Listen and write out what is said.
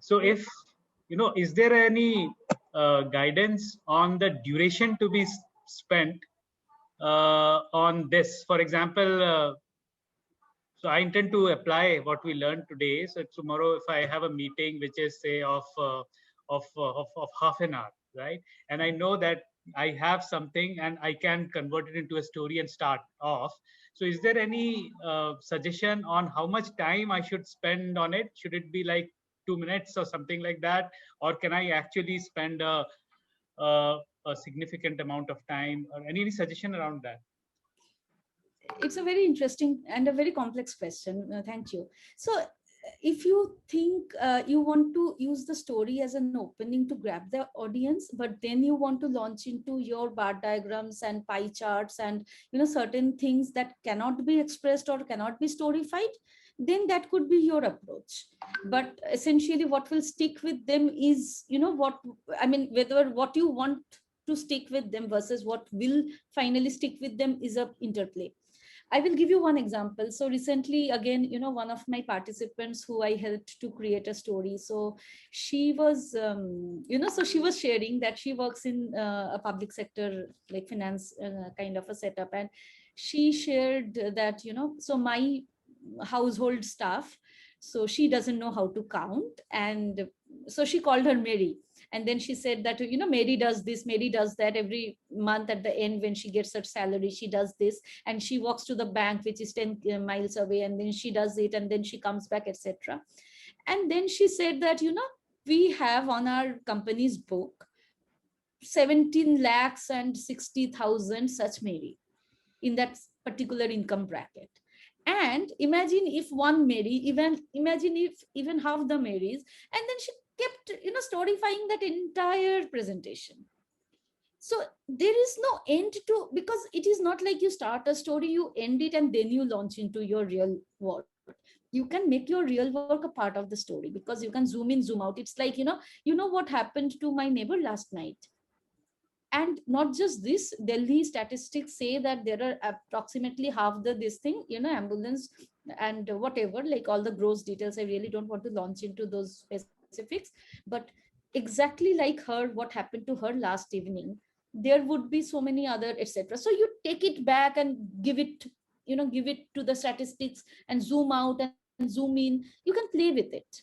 So if, is there any guidance on the duration to be spent on this? For example, so I intend to apply what we learned today. So tomorrow, if I have a meeting which is say of half an hour, right, and I know that I have something and I can convert it into a story and start off. So is there any suggestion on how much time I should spend on it? Should it be like 2 minutes or something like that, or can I actually spend a, a significant amount of time, or any suggestion around that? It's a very interesting and a very complex question. Thank you. So, if you think you want to use the story as an opening to grab the audience, but then you want to launch into your bar diagrams and pie charts and certain things that cannot be expressed or cannot be storyfied, then that could be your approach. But essentially, what will stick with them is what I mean. Whether what you want to stick with them versus what will finally stick with them is a interplay. I will give you one example. So recently, again, one of my participants who I helped to create a story. So she was, so she was sharing that she works in a public sector, like finance kind of a setup. And she shared that, so my household staff, so she doesn't know how to count. And so she called her Mary, and then she said that Mary does this, Mary does that. Every month at the end when she gets her salary, she does this, and she walks to the bank which is 10 miles away, and then she does it, and then she comes back, etc. And then she said that we have on our company's book 17 lakhs and 60,000 such Mary in that particular income bracket. And imagine if one Mary, even imagine if even half the Marys, and then she kept storyfying that entire presentation. So there is no end to, because it is not like you start a story, you end it, and then you launch into your real world. You can make your real work a part of the story, because you can zoom in, zoom out. It's like what happened to my neighbor last night. And not just this, Delhi statistics say that there are approximately half the this thing, ambulance and whatever, like all the gross details. I really don't want to launch into those specifics, but exactly like her, what happened to her last evening, there would be so many other, etc. So you take it back and give it to the statistics, and zoom out and zoom in. You can play with it.